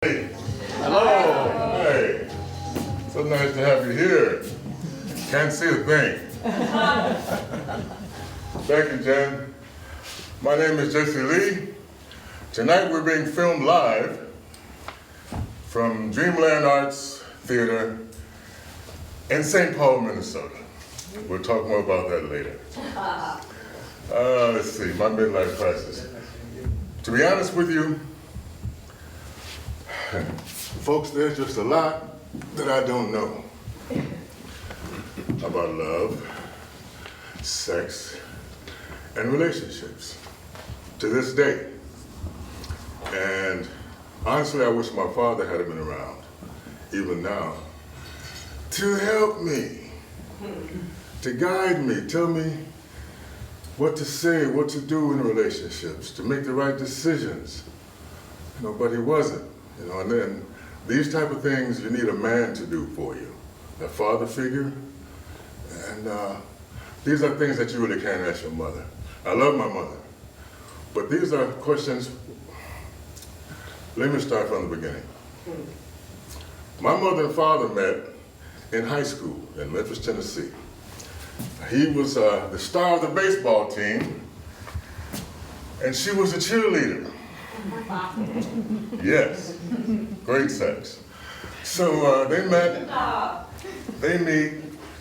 Hey. Hello. Hey. So nice to have you here. Can't see a thing. Thank you, Jen. My name is Jesse Lee. Tonight we're being filmed live from Dreamland Arts Theater in St. Paul, Minnesota. We'll talk more about that later. Let's see, my midlife crisis. To be honest with you, folks, there's just a lot that I don't know about love, sex, and relationships to this day. And honestly, I wish my father had been around, even now, to help me, to guide me, tell me what to say, what to do in relationships, to make the right decisions. But he wasn't. And then these type of things you need a man to do for you, a father figure. And these are things that you really can't ask your mother. I love my mother, but these are questions. Let me start from the beginning. My mother and father met in high school in Memphis, Tennessee. He was the star of the baseball team, and she was a cheerleader. Yes, great sex. So they meet,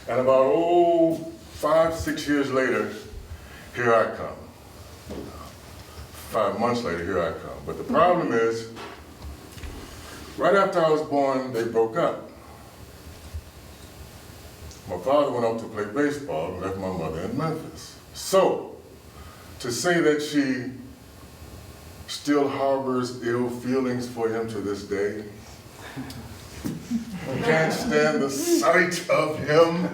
and about 5, 6 years later, here I come. 5 months later, here I come. But the problem is, right after I was born, they broke up. My father went off to play baseball and left my mother in Memphis. So, to say that she still harbors ill feelings for him to this day, can't stand the sight of him.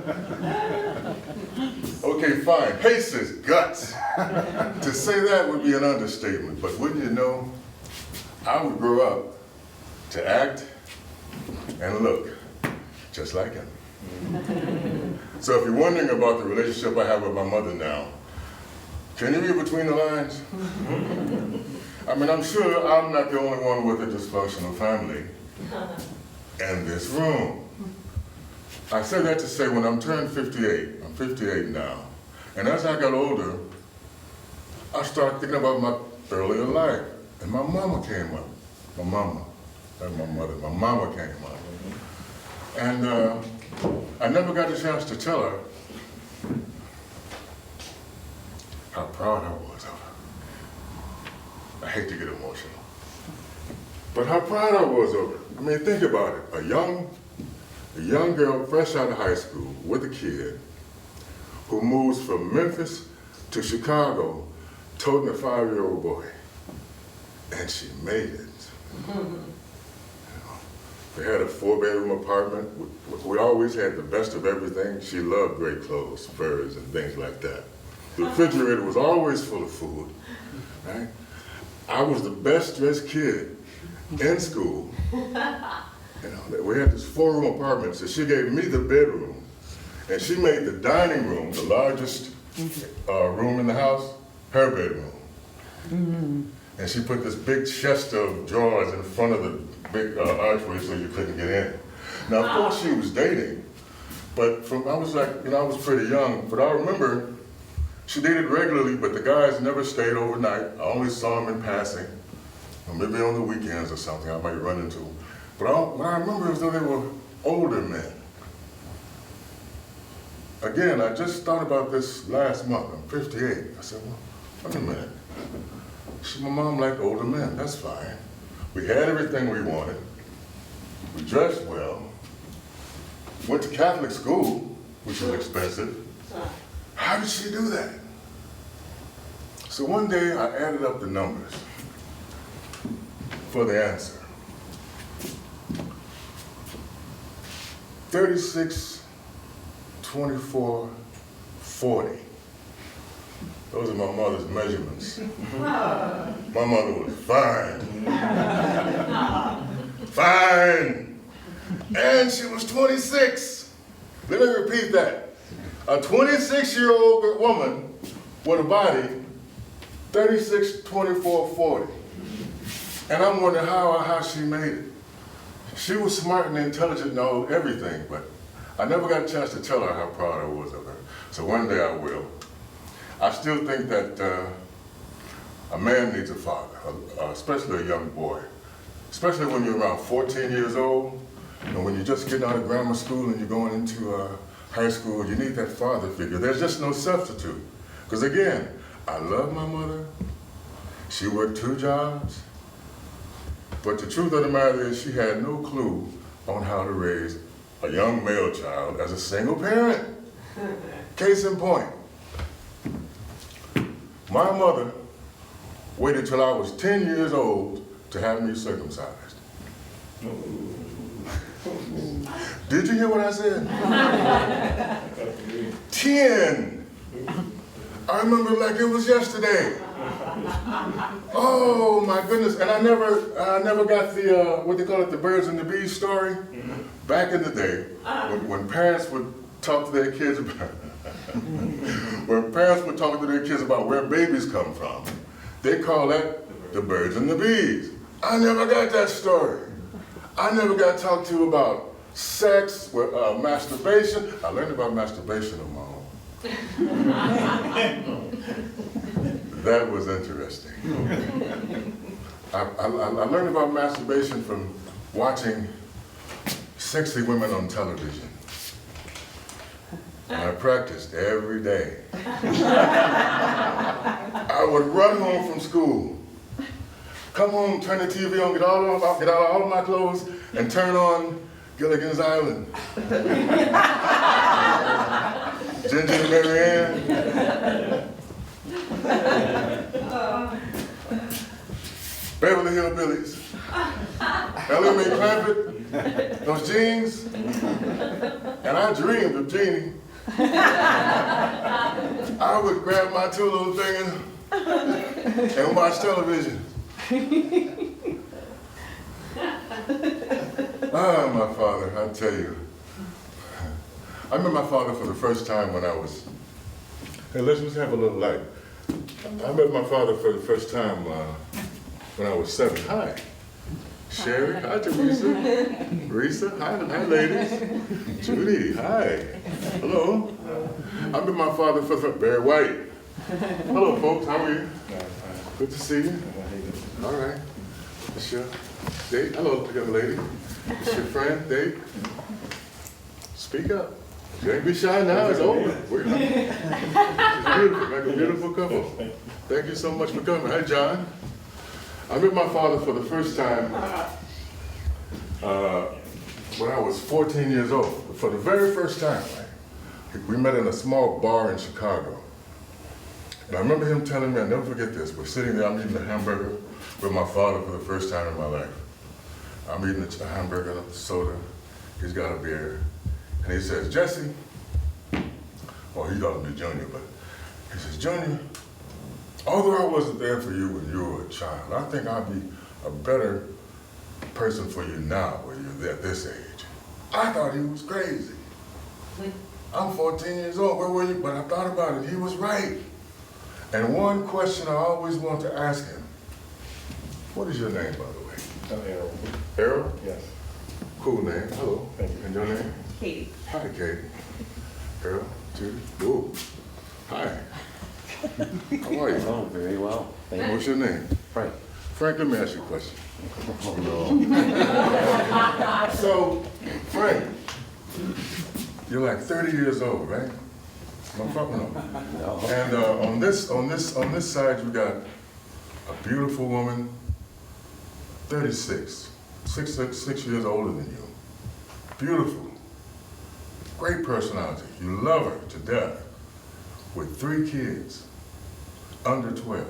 Okay, fine, hates his guts. To say that would be an understatement, but wouldn't you know, I would grow up to act and look just like him. So if you're wondering about the relationship I have with my mother now, can you read between the lines? I mean, I'm sure I'm not the only one with a dysfunctional family in this room. I say that to say when I'm turned 58, I'm 58 now, and as I got older, I started thinking about my earlier life, and my mama came up. My mama, not my mother, my mama came up. And I never got a chance to tell her how proud I was of her. I hate to get emotional, but how proud I was of her. I mean, think about it. A young girl fresh out of high school with a kid who moves from Memphis to Chicago toting a 5-year-old boy. And she made it. We had a 4-bedroom apartment. We always had the best of everything. She loved great clothes, furs, and things like that. The refrigerator was always full of food, right? I was the best dressed kid in school. We had this 4-room apartment, so she gave me the bedroom, and she made the dining room, the largest room in the house, her bedroom. And she put this big chest of drawers in front of the big archway so you couldn't get in. Now, of course, she was dating, but I was pretty young, but I remember she dated regularly, but the guys never stayed overnight. I only saw them in passing, or maybe on the weekends or something I might run into. But what I remember is that they were older men. Again, I just thought about this last month. I'm 58. I said, well, wait a minute. My mom liked older men, that's fine. We had everything we wanted. We dressed well. Went to Catholic school, which was expensive. How did she do that? So one day I added up the numbers for the answer. 36, 24, 40. Those are my mother's measurements. My mother was fine. Fine. And she was 26. Let me repeat that. A 26-year-old woman with a body, 36, 24, 40. And I'm wondering how she made it. She was smart and intelligent and all everything, but I never got a chance to tell her how proud I was of her. So one day I will. I still think that a man needs a father, especially a young boy. Especially when you're around 14 years old, and when you're just getting out of grammar school and you're going into high school, you need that father figure. There's just no substitute. Because again, I love my mother. She worked 2 jobs. But the truth of the matter is she had no clue on how to raise a young male child as a single parent. Case in point, my mother waited till I was 10 years old to have me circumcised. Did you hear what I said? 10. I remember like it was yesterday. Oh my goodness! And I never got the what they call it, the birds and the bees story. Back in the day, when parents would talk to their kids about where babies come from, they call that the birds and the bees. I never got that story. I never got talked to about sex, masturbation. I learned about masturbation on my own. That was interesting. I learned about masturbation from watching sexy women on television. And I practiced every day. I would run home from school, come home, turn the TV on, get out all of my clothes, and turn on Gilligan's Island. Ginger and Mary Ann. Beverly Hillbillies. Ellie Mae Clampett, those jeans. And I dreamed of Jeannie. I would grab my 2 little fingers and watch television. Ah, my father, I tell you. I met my father for the first time when I was, hey, let's have a little light. I met my father for the first time when I was 7. Hi, Sherry. Hi, Teresa. Risa. Hi, ladies. Judy. Hi. Hello. I met my father for the Barry White. Hello, folks. How are you? Good to see you. All right. It's your date. Hello, young lady. It's your friend, date. Speak up. You ain't be shy now. It's over. It's beautiful. Like a beautiful couple. Thank you so much for coming. Hi, John. I met my father for the first time when I was 14 years old. For the very first time, right? We met in a small bar in Chicago. And I remember him telling me, I'll never forget this, we're sitting there, I'm eating a hamburger with my father for the first time in my life. I'm eating a hamburger, a soda, he's got a beer. And he says, Jesse, well, he calls me Junior, but he says, Junior, although I wasn't there for you when you were a child, I think I'll be a better person for you now when you're at this age. I thought he was crazy. I'm 14 years old, where were you? But I thought about it, he was right. And one question I always want to ask him, what is your name, by the way? Errol. Errol? Yes. Cool name, hello. Thank you. And your name? Katie. Hi, Katie. Errol, Judy, ooh, hi. How are you? Oh, very well. Thank you. What's your name? Frank. Frank, let me ask you a question. Oh, no. So, Frank, you're like 30 years old, right? No problem. No. And on this side, you got a beautiful woman, 36, six years older than you. Beautiful, great personality. You love her to death, with 3 kids, under 12.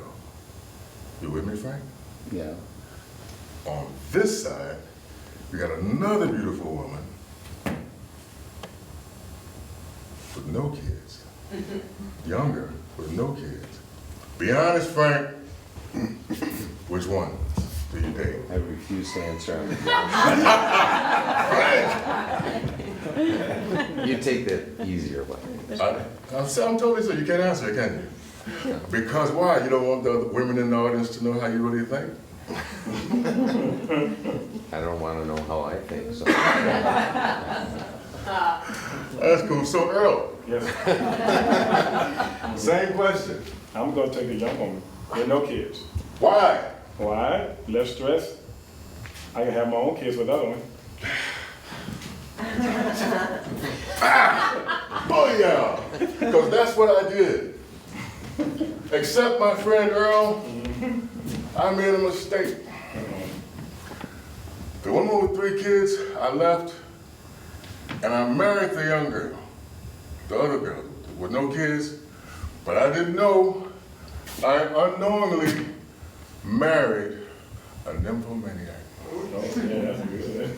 You with me, Frank? Yeah. On this side, you got another beautiful woman with no kids. Younger, with no kids. Be honest, Frank. Which one do you date? I refuse to answer. You take the easier way. I'm totally sorry. You can't answer it, can you? Because why? You don't want the women in the audience to know how you really think? I don't want to know how I think, so. That's cool. So Earl, Yes, same question. I'm gonna take a young woman with no kids. Why? Why? Less stress. I can have my own kids with other one. Oh yeah, because that's what I did. Except my friend Earl, I made a mistake. The woman with 3 kids, I left, and I married the young girl, the other girl with no kids, but I didn't know I unknowingly married a nymphomaniac. Oh, yeah, that's good.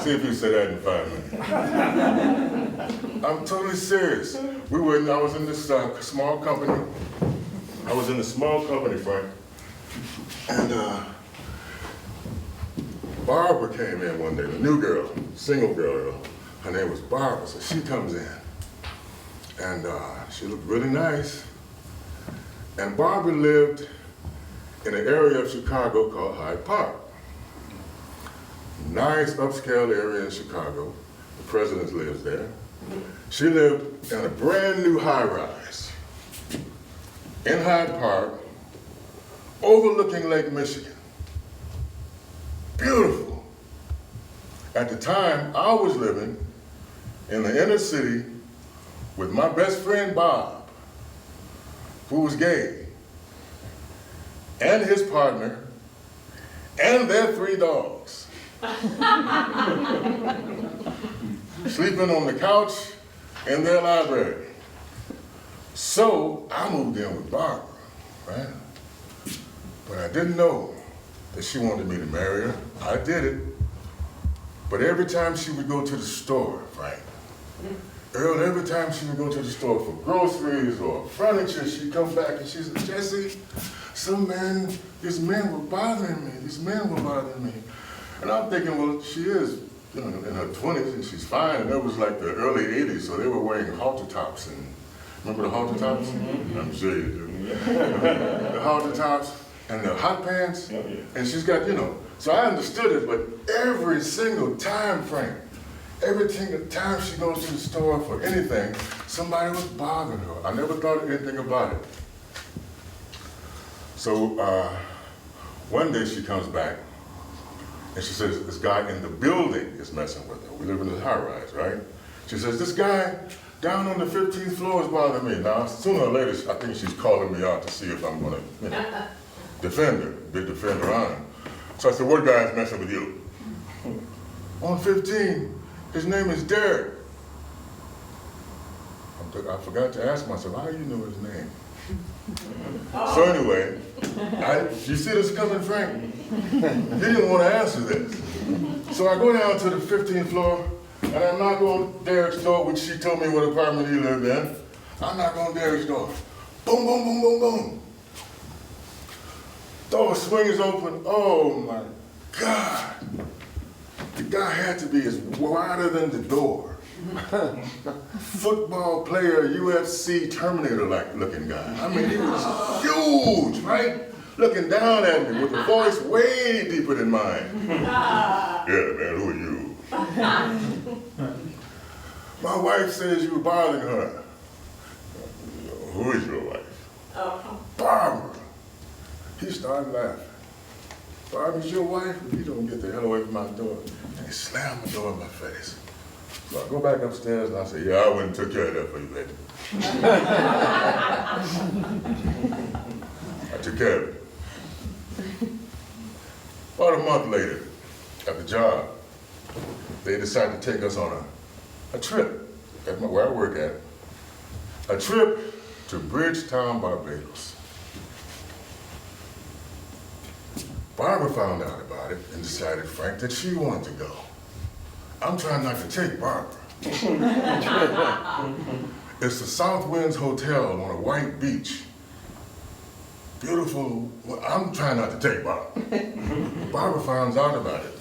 See if you say that in 5 minutes. I'm totally serious. I was in this small company. I was in a small company, Frank. And Barbara came in one day, the new girl, single girl. Her name was Barbara, so she comes in. And she looked really nice. And Barbara lived in an area of Chicago called Hyde Park. Nice upscale area in Chicago. The president lives there. She lived in a brand new high-rise in Hyde Park, overlooking Lake Michigan. Beautiful. At the time, I was living in the inner city with my best friend Bob, who was gay, and his partner, and their 3 dogs. Sleeping on the couch in their library. So I moved in with Barbara, right? But I didn't know that she wanted me to marry her. I did it. But every time she would go to the store, right? Earl, every time she would go to the store for groceries or furniture, she'd come back and she'd say, Jesse, these men were bothering me. These men were bothering me. And I'm thinking, well, she is, in her 20s and she's fine. And that was like the early 80s, so they were wearing halter tops. And remember the halter tops? I'm sure you do. The halter tops and the hot pants. Oh, yeah. And she's got, so I understood it, but every single time, Frank, every single time she goes to the store for anything, somebody was bothering her. I never thought anything about it. So one day she comes back, and she says, this guy in the building is messing with her. We live in this high rise, right? She says, this guy down on the 15th floor is bothering me. Now, sooner or later, I think she's calling me out to see if I'm gonna, defend her, defend her honor. So I said, what guy is messing with you? On 15, his name is Derek. I forgot to ask myself, how do you know his name? So anyway, you see this coming, Frank? He didn't want to answer this. So I go down to the 15th floor, and I knock on Derek's door, which she told me what apartment he lived in. I knock on Derek's door. Boom, boom, boom, boom, boom. Door swings open. Oh my God. The guy had to be as wider than the door. Football player, UFC Terminator-like looking guy. I mean, he was huge, right? Looking down at me with a voice way deeper than mine. Yeah, man, who are you? My wife says you were bothering her. Who is your wife? Barbara. He started laughing. Barbara's your wife? If you don't get the hell away from my door. And he slammed the door in my face. So I go back upstairs and I say, yeah, I went and took care of that for you, baby. I took care of it. About a month later, at the job, they decided to take us on a trip at where I work at. A trip to Bridgetown, Barbados. Barbara found out about it and decided, Frank, that she wanted to go. I'm trying not to take Barbara. It's the South Winds Hotel on a white beach. Beautiful. Well, I'm trying not to take Barbara. Barbara finds out about it,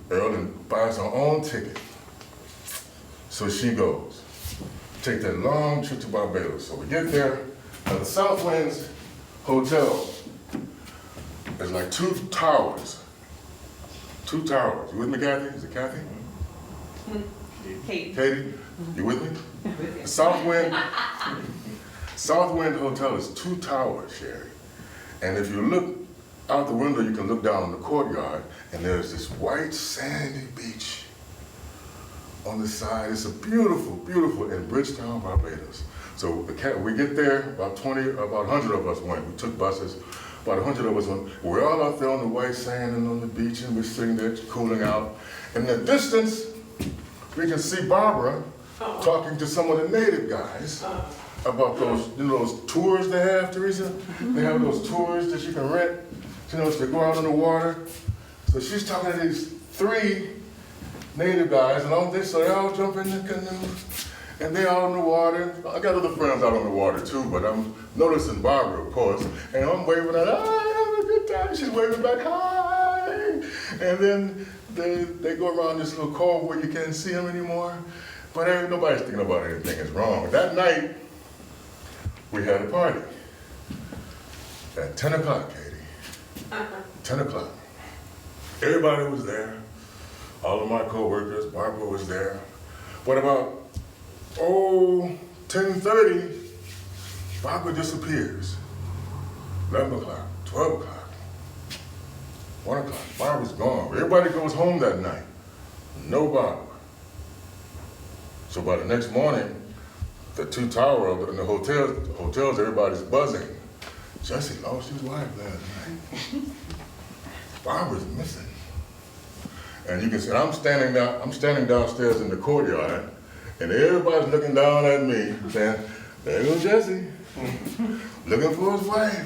Earl, and buys her own ticket. So she goes. Take that long trip to Barbados. So we get there at the South Winds Hotel. It's like two towers. Two towers. You with me, Kathy? Is it Kathy? Kate. Katie? You with me? The Southwind Hotel is two towers, Sherry. And if you look out the window, you can look down on the courtyard, and there's this white sandy beach on the side. It's a beautiful, beautiful, in Bridgetown, Barbados. So we get there, about 100 of us went. We took buses, about 100 of us went. We're all out there on the white sand and on the beach, and we're sitting there cooling out. In the distance, we can see Barbara talking to some of the native guys about those, those tours they have, Teresa? They have those tours that you can rent, to go out on the water. So she's talking to these 3 native guys, and so they all jump in the canoe, and they all in the water. I got other friends out on the water too, but I'm noticing Barbara, of course, and I'm waving at her, "Hi, having a good time." She's waving back, "Hi." And then they go around this little cove where you can't see them anymore, but ain't nobody's thinking about anything is wrong. That night, we had a party at 10 o'clock, Katie. 10 o'clock. Everybody was there. All of my co-workers, Barbara was there. But about, 10:30, Barbara disappears. 11 o'clock, 12 o'clock, 1 o'clock, Barbara's gone. Everybody goes home that night. No Barbara. So by the next morning, the 2 towers in the hotels, everybody's buzzing. Jesse lost his wife last night. Barbara's missing. And you can see, I'm standing downstairs in the courtyard, and everybody's looking down at me, saying, "There goes Jesse, looking for his wife."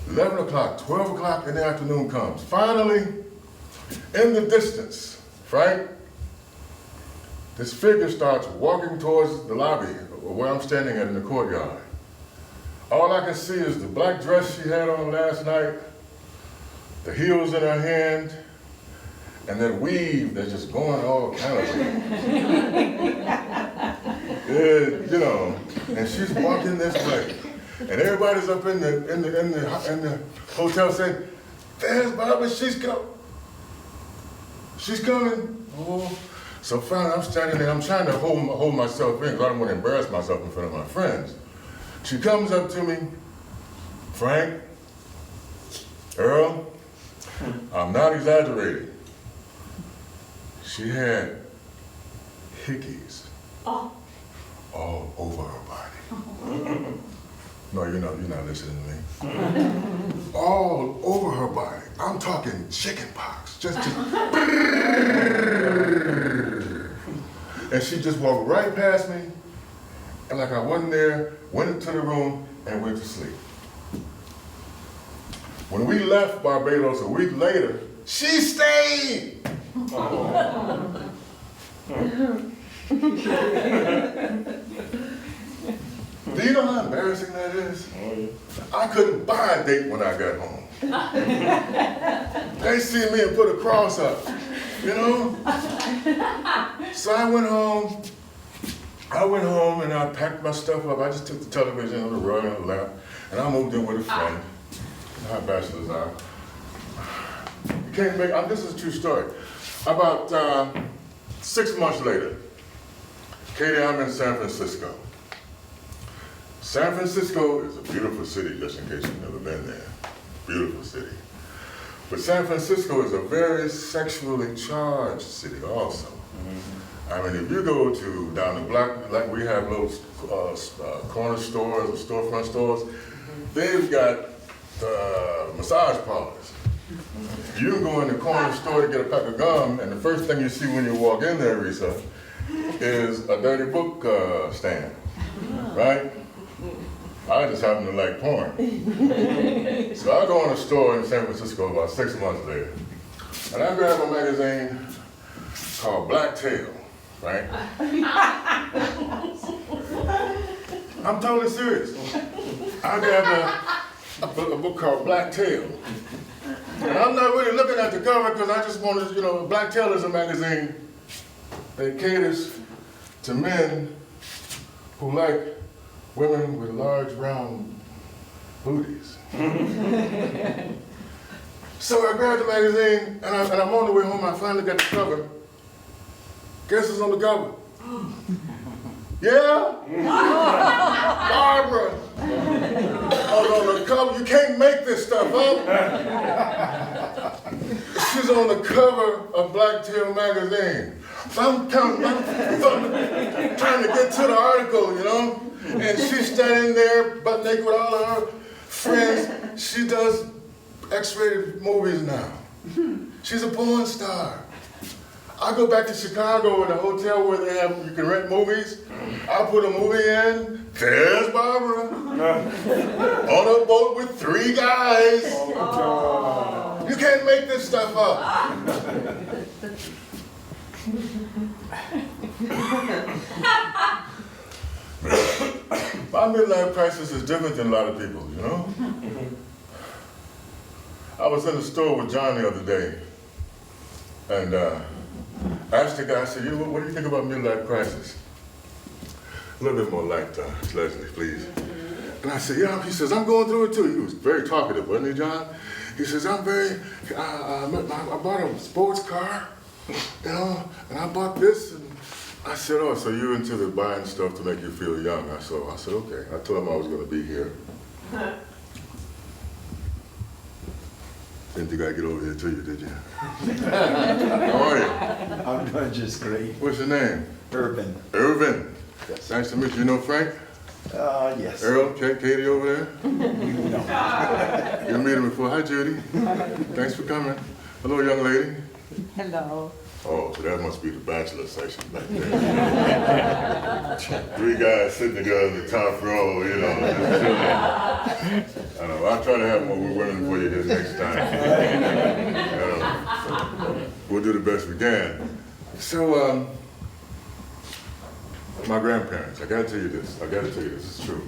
11 o'clock, 12 o'clock in the afternoon comes. Finally, in the distance, Frank, this figure starts walking towards the lobby where I'm standing at in the courtyard. All I can see is the black dress she had on last night, the heels in her hand, and that weave that's just going all kind of and she's walking this way. And everybody's up in the hotel saying, "There's Barbara, she's coming." Oh. So finally I'm standing there, I'm trying to hold myself in because I don't want to embarrass myself in front of my friends. She comes up to me, "Frank, Earl, I'm not exaggerating. She had hickeys all over her body." No, you're not listening to me. All over her body. I'm talking chicken pox. Just and she just walked right past me, and like I wasn't there, went into the room and went to sleep. When we left Barbados a week later, she stayed. Do you know how embarrassing that is? Oh, yeah. I couldn't buy a date when I got home. They see me and put a cross up, So I went home and I packed my stuff up. I just took the television on the rug and the lap, and I moved in with a friend. How bachelors are. You can't make, this is a true story. About 6 months later, Katie, I'm in San Francisco. San Francisco is a beautiful city, just in case you've never been there. Beautiful city. But San Francisco is a very sexually charged city also. Mm-hmm. I mean, if you go to down the block, like we have little corner stores or storefront stores, they've got massage parlors. You can go in the corner store to get a pack of gum, and the first thing you see when you walk in there, Risa, is a dirty book stand, right? I just happen to like porn. So I go in a store in San Francisco about 6 months later, and I grab a magazine called Black Tail, right? I'm totally serious. I grabbed a book called Black Tail. And I'm not really looking at the cover because I just wanted, Black Tail is a magazine that caters to men who like women with large round booties. So I grabbed the magazine, and I'm on the way home. I finally got the cover. Guess who's on the cover? Yeah? Barbara. Oh, on the cover. You can't make this stuff up. She's on the cover of Blacktail magazine. So I'm trying to get to the article, you know? And she's standing there, butt naked with all of her friends. She does X-rated movies now. She's a porn star. I go back to Chicago in a hotel where you can rent movies. I put a movie in. There's Barbara on a boat with 3 guys. Oh, You can't make this stuff up. My midlife crisis is different than a lot of people, you know? I was in the store with John the other day, and I asked the guy, I said, what do you think about midlife crisis? A little bit more light, Leslie, please. And I said, yeah, he says, I'm going through it too. He was very talkative, wasn't he, John? He says, I bought a sports car, you know, and I bought this, and I said, oh, so you're into the buying stuff to make you feel young. I said, okay. I told him I was going to be here. Didn't think I'd get over here to you, did you? How are you? I'm doing just great. What's your name? Urban. Irvin. Yes. Nice to meet you. You know Frank? Yes. Earl, Katie over there? You met him before. Hi, Judy. Thanks for coming. Hello, young lady. Hello. Oh, so that must be the bachelor section back there. 3 guys sitting together in the top row, you know. I know. I'll try to have more women for you here next time. We'll do the best we can. So, my grandparents, I gotta tell you this. It's true.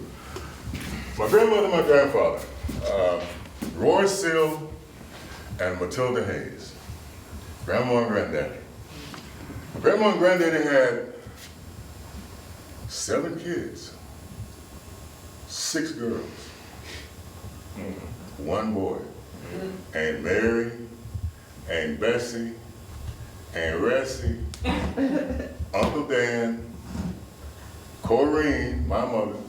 My grandmother and my grandfather, Roy Sill and Matilda Hayes, grandma and granddaddy. Grandma and granddaddy had 7 kids, 6 girls, 1 boy. Aunt Mary, Aunt Bessie, Aunt Ressie, Uncle Dan, Corrine, my mother,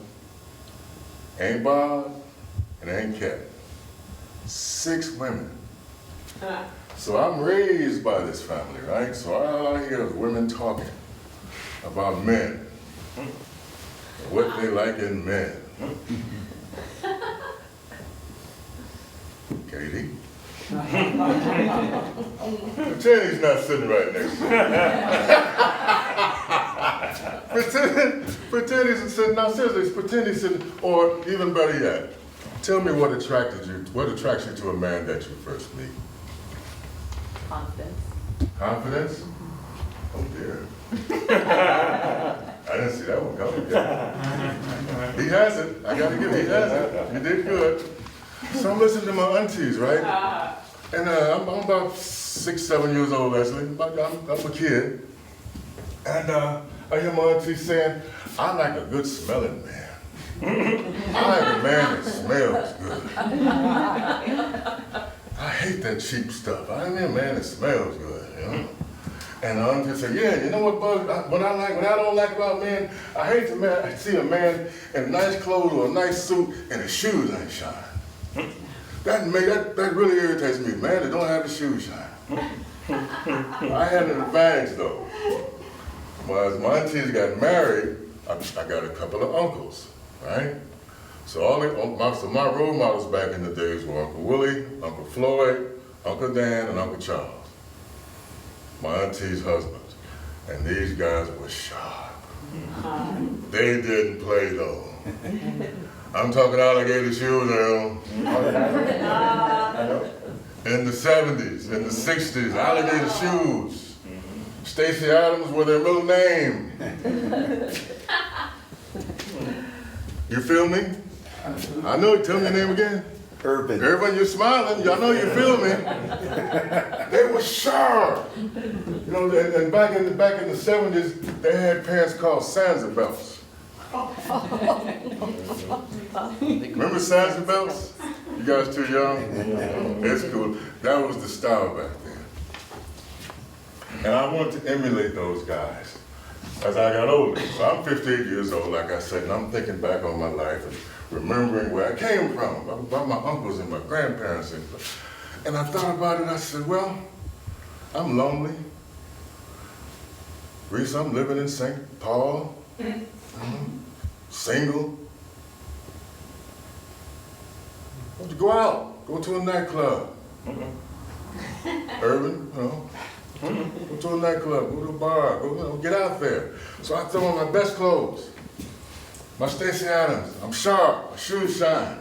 Aunt Bob, and Aunt Cat. 6 women. So I'm raised by this family, right? So all I hear is women talking about men, what they like in men. Katie? Pretend he's not sitting right next to you. Pretend he's sitting, now seriously, pretend he's sitting, or even better yet, tell me what attracts you to a man that you first meet? Confidence. Confidence? Oh dear. I didn't see that one coming. He has it. I gotta give it. He has it. You did good. So I'm listening to my aunties, right? And I'm about 6, 7 years old, Leslie. I'm a kid. And I hear my auntie saying, I like a good smelling man. I like a man that smells good. I hate that cheap stuff. I need a man that smells good, you know? And the auntie said, yeah, you know what I don't like about men? I hate to see a man in nice clothes or a nice suit and his shoes ain't shine. That really irritates me, man, that don't have his shoes shine. I had an advantage though. As my aunties got married, I got a couple of uncles, right? So my role models back in the days were Uncle Willie, Uncle Floyd, Uncle Dan, and Uncle Charles. My auntie's husbands. And these guys were sharp. They didn't play though. I'm talking alligator shoes, Earl. In the 70s, in the 60s, alligator shoes. Stacey Adams was their middle name. You feel me? I know, tell me your name again. Urban. Everyone, you're smiling, y'all know you feel me. They were sharp. You know, and back in the 70s, they had pants called Sansa belts. Remember Sansa belts? You guys too young? It's cool. That was the style back then. And I wanted to emulate those guys as I got older. So I'm 58 years old, like I said, and I'm thinking back on my life and remembering where I came from, about my uncles and my grandparents. And I thought about it, I said, well, I'm lonely. Reese, I'm living in St. Paul, single. Why don't you go out, go to a nightclub? Urban, you know. Go to a nightclub, go to a bar, go, get out there. So I throw on my best clothes. My Stacey Adams, I'm sharp, my shoes shine.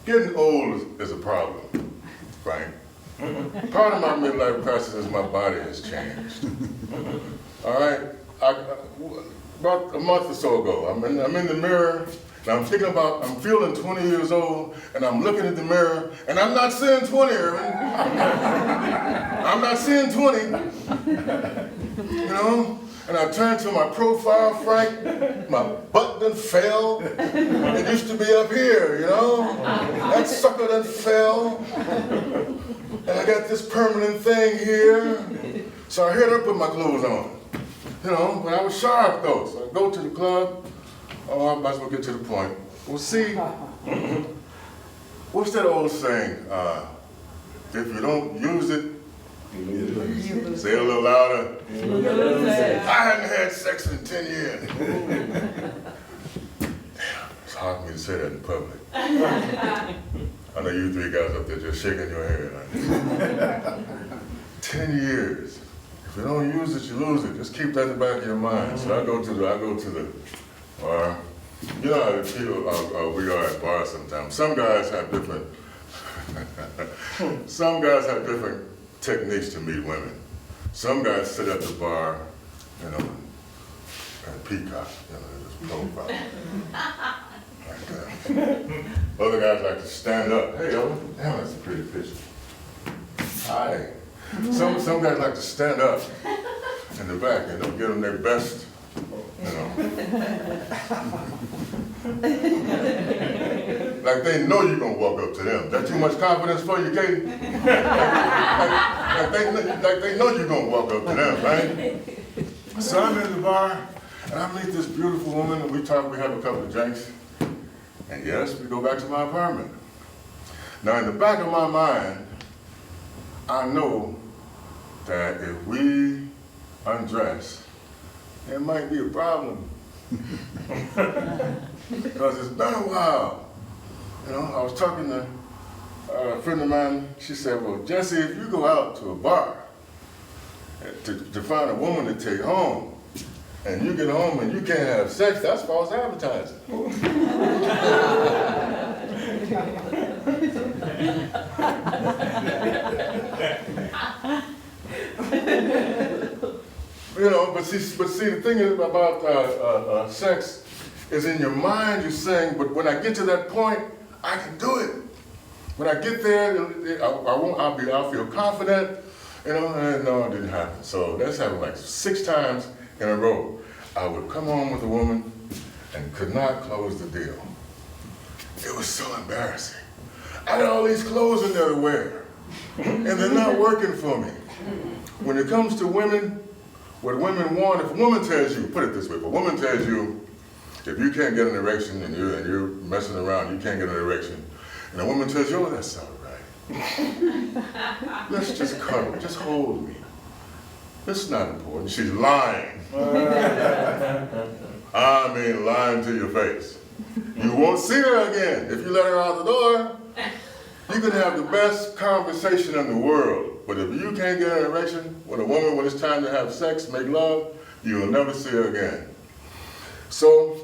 Getting old is a problem, Frank. Part of my midlife crisis is my body has changed. All right, about a month or so ago, I'm in the mirror, and I'm thinking about, I'm feeling 20 years old, and I'm looking at the mirror, and I'm not seeing 20, Irvin. I'm not seeing 20, you know? And I turned to my profile, Frank, my butt done fell. It used to be up here, you know? That sucker done fell. And I got this permanent thing here. So I hurried up with my clothes on, you know? But I was sharp though, so I go to the club. Oh, I might as well get to the point. Well, see, what's that old saying? If you don't use it, say it a little louder. I hadn't had sex in 10 years. Damn, it's hard for me to say that in public. I know you three guys up there just shaking your head. 10 years. If you don't use it, you lose it. Just keep that in the back of your mind. So I go to the bar. You know how people, we are at bars sometimes. Some guys have different techniques to meet women. Some guys sit at the bar, you know, and peacock, you know, just profile. Like that. Other guys like to stand up. Hey, Ellen, damn, that's a pretty picture. Hi. Some guys like to stand up in the back and they'll give them their best, you know. Like they know you're gonna walk up to them. That too much confidence for you, Katie? like they know you're gonna walk up to them, right? So I'm in the bar and I meet this beautiful woman and we talk, we have a couple of drinks. And yes, we go back to my apartment. Now in the back of my mind, I know that if we undress, there might be a problem. Because it's been a while. You know, I was talking to a friend of mine, she said, well, Jesse, if you go out to a bar to find a woman to take home, and you get home and you can't have sex, that's false advertising. You know, but see, the thing is about sex is in your mind. You're saying, but when I get to that point, I can do it. When I get there, I'll feel confident. You know, and no, it didn't happen. So that's happened like 6 times in a row. I would come home with a woman and could not close the deal. It was so embarrassing. I had all these clothes in there to wear, and they're not working for me. When it comes to women, what women want, if a woman tells you, put it this way, if a woman tells you, if you can't get an erection and you're messing around, you can't get an erection, and a woman tells you, oh, that's all right. Let's just cuddle, just hold me. It's not important. She's lying. I mean, lying to your face. You won't see her again. If you let her out the door, you can have the best conversation in the world. But if you can't get an erection with a woman when it's time to have sex, make love, you will never see her again. So,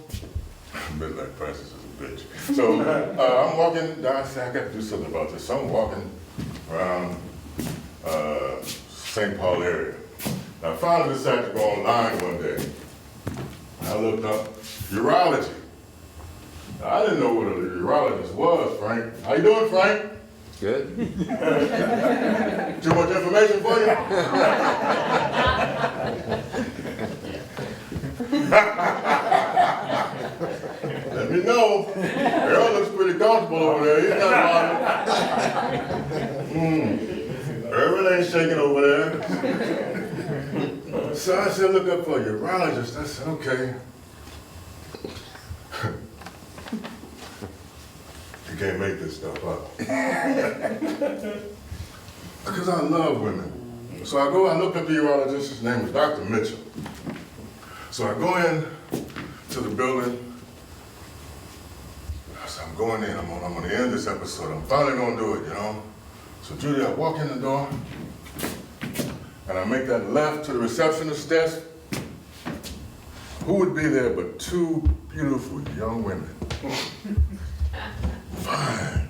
midlife crisis is a bitch. So, I'm walking down, I said, I got to do something about this. So I'm walking around St. Paul area. I finally decided to go online one day. I looked up urology. Now, I didn't know what a urologist was, Frank. How you doing, Frank? Good. Too much information for you? Let me know. Earl looks pretty comfortable over there. He's not bothering. Earl ain't shaking over there. So I said, look up for a urologist. I said, okay. You can't make this stuff up. Because I love women. So I go, I look up the urologist, his name is Dr. Mitchell. So I go in to the building. I said, I'm going in, I'm gonna end this episode. I'm finally gonna do it, you know? So Judy, I walk in the door, and I make that left to the receptionist desk. Who would be there but two beautiful young women? Fine.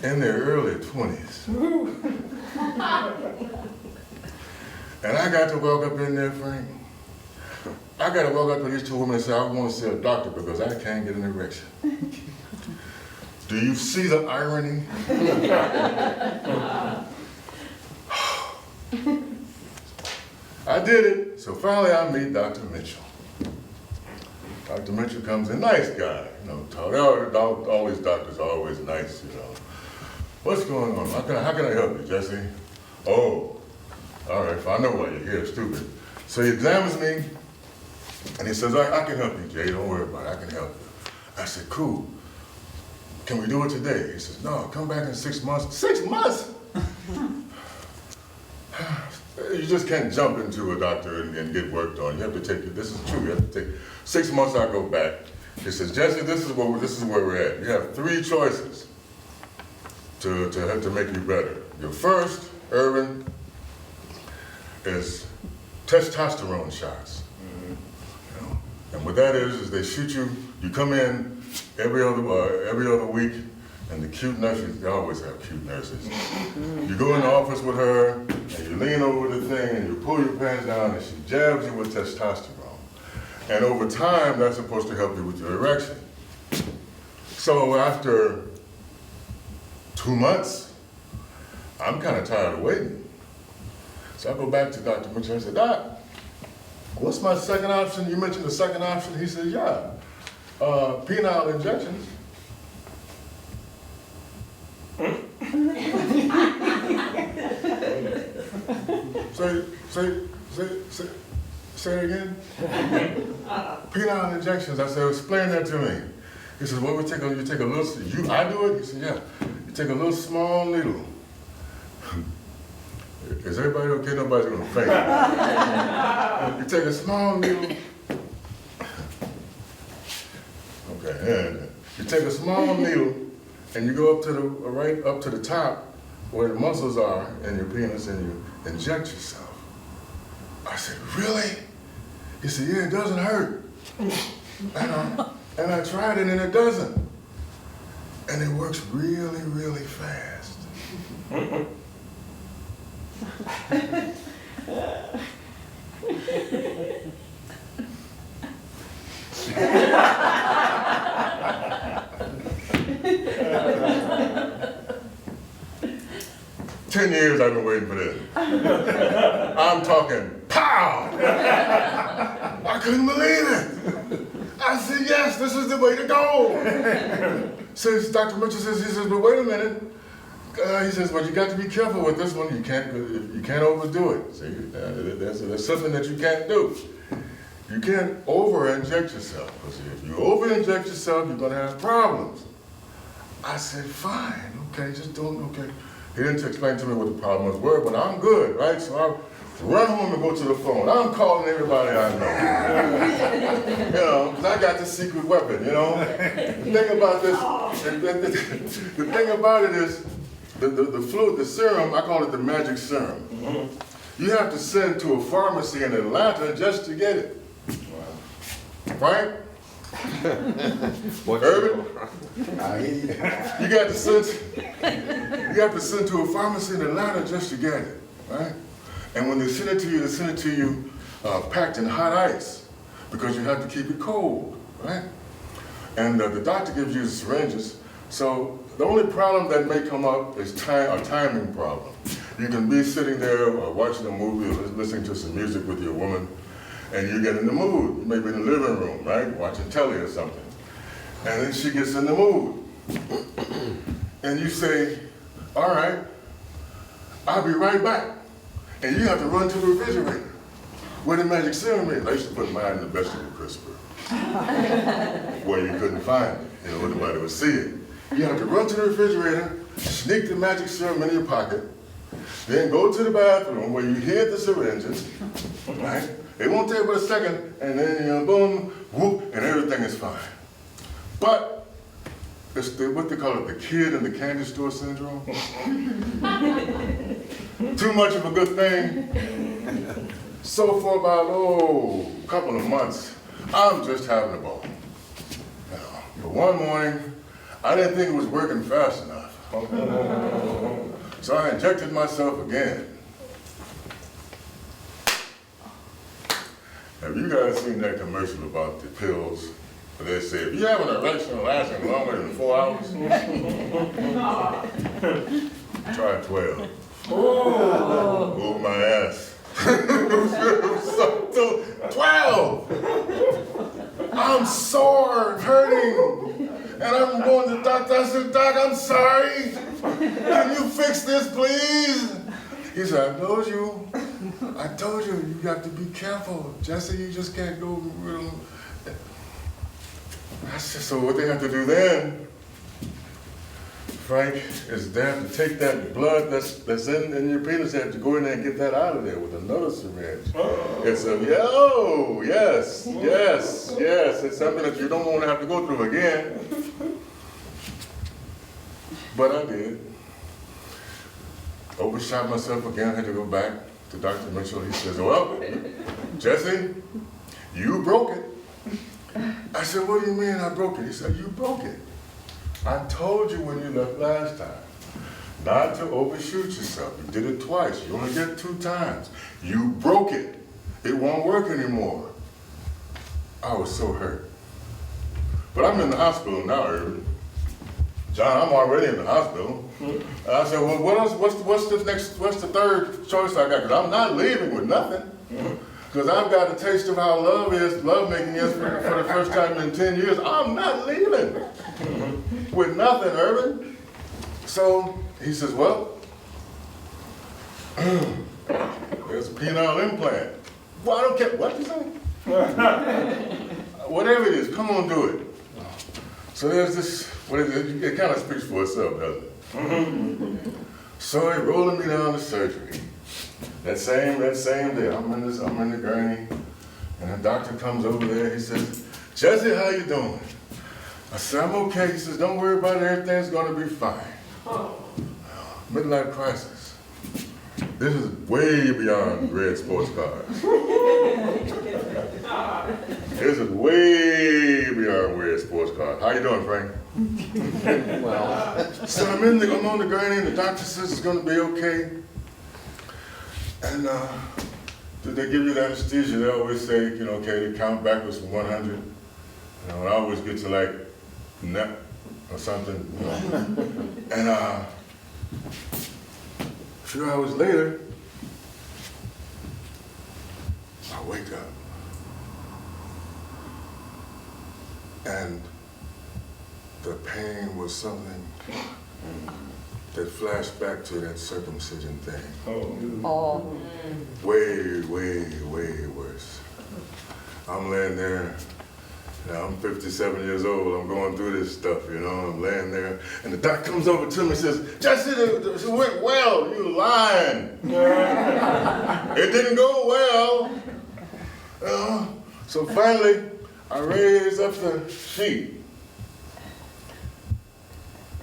In their early 20s. And I got to walk up in there, Frank. I got to walk up to these two women and say, I want to see a doctor because I can't get an erection. Do you see the irony? I did it. So finally I meet Dr. Mitchell. Dr. Mitchell comes in, nice guy, you know, all these doctors are always nice, you know. What's going on? How can I help you, Jesse? Oh, all right, I know why you're here, stupid. So he examines me, and he says, I can help you, Jay, don't worry about it, I can help you. I said, cool. Can we do it today? He says, no, come back in 6 months. 6 months? You just can't jump into a doctor and get worked on. You have to take it, this is true, you have to take 6 months. I go back. He says, Jesse, this is where we're at. You have 3 choices to make you better. Your first, Irvin, is testosterone shots. You know? And what that is they shoot you. You come in every other week, and the cute nurses, they always have cute nurses. You go in the office with her, and you lean over the thing, and you pull your pants down, and she jabs you with testosterone. And over time, that's supposed to help you with your erection. So after 2 months, I'm kind of tired of waiting. So I go back to Dr. Mitchell and I said, Doc, what's my second option? You mentioned the second option. He said, yeah, penile injections. Say it again. Penile injections. I said, explain that to me. He says, well, you take a little, I do it? He said, yeah. You take a little small needle. Is everybody okay? Nobody's gonna faint. You take a small needle. Okay, and you take a small needle and you go up to right up to the top where the muscles are in your penis and you inject yourself. I said, really? He said, yeah, it doesn't hurt. And I tried it and it doesn't. And it works really, really fast. 10 years I've been waiting for this. I'm talking pow! I couldn't believe it. I said, yes, this is the way to go. Says Dr. Mitchell says, he says, but wait a minute. He says, but you got to be careful with this one. You can't overdo it. See, there's something that you can't do. You can't over-inject yourself. Because if you over-inject yourself, you're going to have problems. I said, fine, okay, just do it, okay. He didn't explain to me what the problems were, but I'm good, right? So I run home and go to the phone. I'm calling everybody I know. You know, because I got the secret weapon, you know? The thing about this, the thing about it is, the fluid, the serum, I call it the magic serum. You have to send to a pharmacy in Atlanta just to get it. Right? Urban? You have to send to a pharmacy in Atlanta just to get it, right? And when they send it to you, packed in hot ice, because you have to keep it cold, right? And the doctor gives you the syringes. So the only problem that may come up is a timing problem. You can be sitting there watching a movie or listening to some music with your woman, and you get in the mood. You may be in the living room, right, watching telly or something. And then she gets in the mood. And you say, all right, I'll be right back. And you have to run to the refrigerator where the magic serum is. I used to put mine in the vegetable crisper where you couldn't find it, nobody would see it. You have to run to the refrigerator, sneak the magic serum in your pocket, then go to the bathroom where you hid the syringes, right? It won't take but a second, and then boom, whoop, and everything is fine. But it's what they call it, the kid in the candy store syndrome. Too much of a good thing. So for about, a couple of months, I'm just having a ball. But one morning, I didn't think it was working fast enough. So I injected myself again. Have you guys seen that commercial about the pills? Where they say, if you have an erection lasting longer than 4 hours, try 12. Oh, my ass. So 12! I'm sore, hurting. And I'm going to the doctor. I said, Doc, I'm sorry. Can you fix this, please? He said, I told you, you got to be careful. Jesse, you just can't go real. I said, so what they have to do then, Frank, is they have to take that blood that's in your penis, they have to go in there and get that out of there with another syringe. It's yes. It's something that you don't want to have to go through again. But I did. Overshot myself again, had to go back to Dr. Mitchell. He says, well, Jesse, you broke it. I said, what do you mean I broke it? He said, you broke it. I told you when you left last time not to overshoot yourself. You did it twice. You only get 2 times. You broke it. It won't work anymore. I was so hurt. But I'm in the hospital now, Irvin. John, I'm already in the hospital. And I said, well, what else? What's the third choice I got? Because I'm not leaving with nothing. Because I've got a taste of how lovemaking is for the first time in 10 years. I'm not leaving with nothing, Irvin. So he says, well, there's a penile implant. Well, I don't care. What you say? Whatever it is, come on, do it. So there's this, it kind of speaks for itself, doesn't it? So they're rolling me down to surgery. That same day, I'm in the gurney, and the doctor comes over there. He says, Jesse, how you doing? I said, I'm okay. He says, don't worry about it. Everything's going to be fine. Midlife crisis. This is way beyond red sports cars. This is way beyond red sports cars. How you doing, Frank? Well, So I'm on the gurney, and the doctor says it's going to be okay. And did they give you the anesthesia? They always say, okay, they count backwards from 100. And I always get to like net or something. And a few hours later, I wake up. And the pain was something that flashed back to that circumcision thing. Oh. Way, way, way worse. I'm laying there, I'm 57 years old, I'm going through this stuff, I'm laying there, and the doc comes over to me and says, Jesse, it went well, you lying. It didn't go well. So finally, I raised up the sheet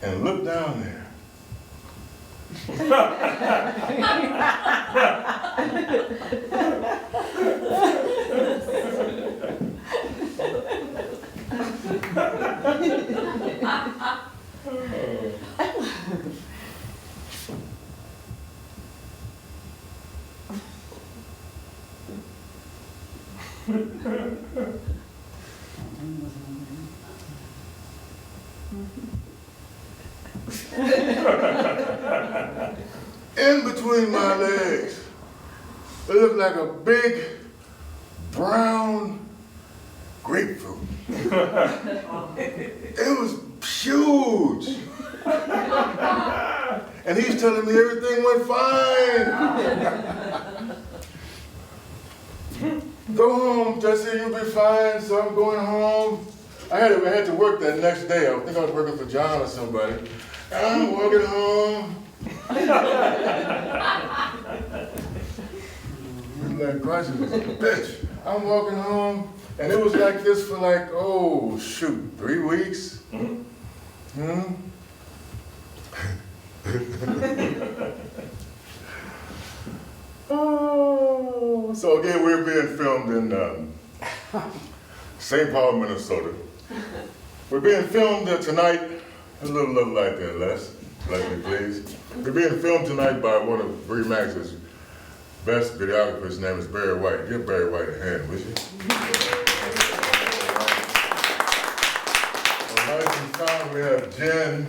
and looked down there. In between my legs, it looked like a big brown grapefruit. It was huge. And he's telling me everything went fine. Go home, Jesse, you'll be fine. So I'm going home. I had to work that next day. I think I was working for John or somebody. And I'm walking home. I'm like, Christ, it was a bitch. I'm walking home, and it was like this for like, oh, shoot, 3 weeks? Oh, so again, we're being filmed in St. Paul, Minnesota. We're being filmed tonight. A little love light there, Les. Leslie, please. We're being filmed tonight by one of Dreamland's best videographers. His name is Barry White. Give Barry White a hand, would you? On lights and sound, we have Jen.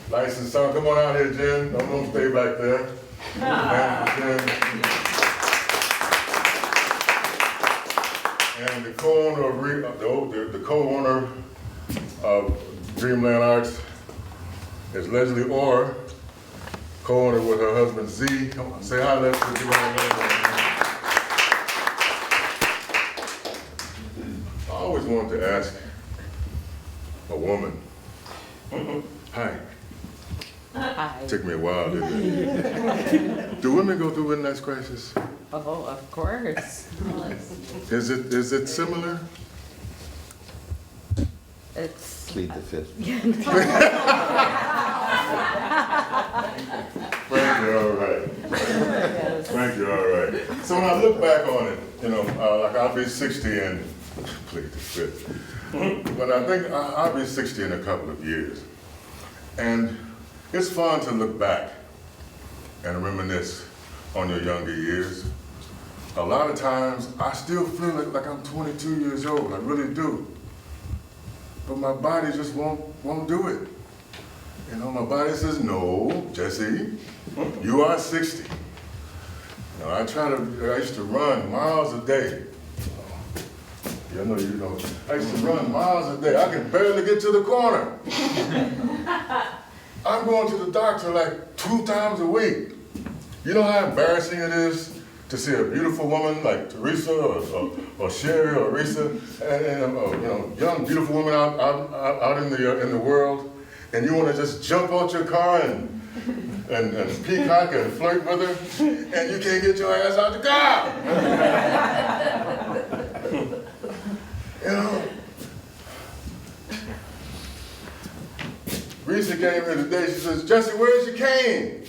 Lights and sound, come on out here, Jen. Don't stay back there. Hand for Jen. And the co-owner of the co-owner of Dreamland Arts is Leslie Orr, co-owner with her husband Z. Come on, say hi, Leslie. I always wanted to ask a woman. Hi. Hi. Took me a while, didn't it? Do women go through midlife crisis? Oh, of course. Is it similar? It's, Plead the fifth. Frank, you're all right. yes. Frank, you're all right. So when I look back on it, like I'll be 60 and plead the fifth. But I think I'll be 60 in a couple of years. And it's fun to look back and reminisce on your younger years. A lot of times, I still feel like I'm 22 years old, I really do. But my body just won't do it. My body says, no, Jesse, you are 60. I used to run miles a day. I used to run miles a day. I could barely get to the corner. I'm going to the doctor like 2 times a week. You know how embarrassing it is to see a beautiful woman like Teresa or Sherry or Risa, and young beautiful woman out in the world, and you want to just jump out your car and peacock and flirt with her, and you can't get your ass out the car. Risa came here today. She says, Jesse, where's your cane?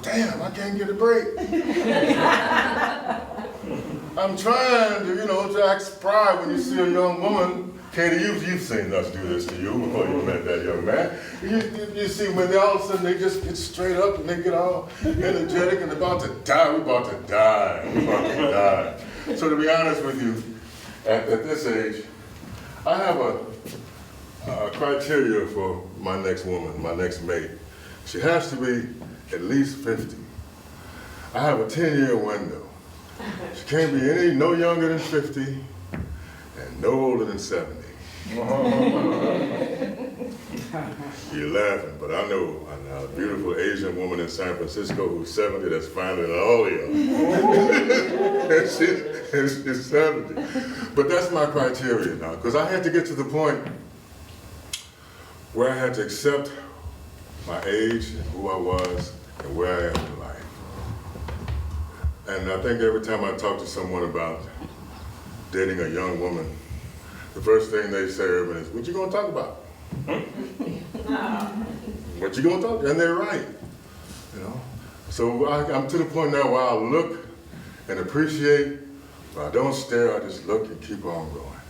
Damn, I can't get a break. I'm trying to act surprised when you see a young woman. Katie, you've seen us do this to you before you met that young man. You see when they all of a sudden they just get straight up and they get all energetic and about to die. We're about to die. So to be honest with you, at this age, I have a criteria for my next woman, my next mate. She has to be at least 50. I have a 10-year window. She can't be no younger than 50 and no older than 70. You're laughing, but I know a beautiful Asian woman in San Francisco who's 70 that's finer than all of you. And she's 70. But that's my criteria now, because I had to get to the point where I had to accept my age and who I was and where I am in life. And I think every time I talk to someone about dating a young woman, the first thing they say is, what you gonna talk about? What you gonna talk about? And they're right, So I'm to the point now where I look and appreciate, but I don't stare, I just look and keep on going.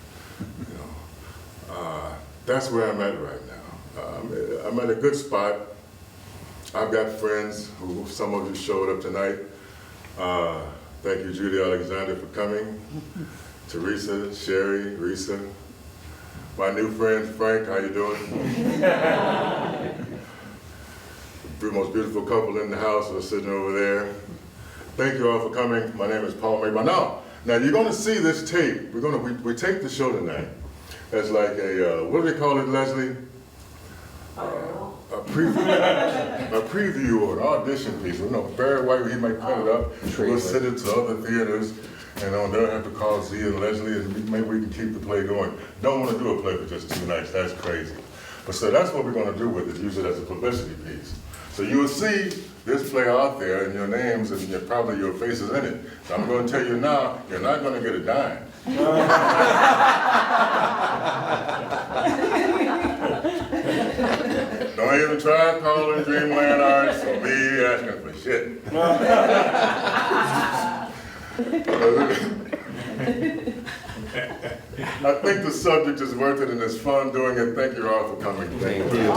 That's where I'm at right now. I'm at a good spot. I've got friends who, some of you showed up tonight. Thank you, Judy Alexander, for coming. Teresa, Sherry, Risa. My new friend, Frank, how you doing? The most beautiful couple in the house are sitting over there. Thank you all for coming. My name is Paul May. Now, Now you're gonna see this tape. We taped the show tonight as like a what do they call it, Leslie? A preview or an audition piece. You know, Barry White, he might cut it up. We'll send it to other theaters, and they'll have to call Z and Leslie, and maybe we can keep the play going. Don't want to do a play for just 2 nights. That's crazy. But so that's what we're going to do with it. Use it as a publicity piece. So you will see this play out there, and your names and probably your faces in it. So I'm going to tell you now, you're not going to get a dime. Don't even try calling Dreamland Arts or me asking for shit. I think the subject is worth it and it's fun doing it. Thank you all for coming. Thank you.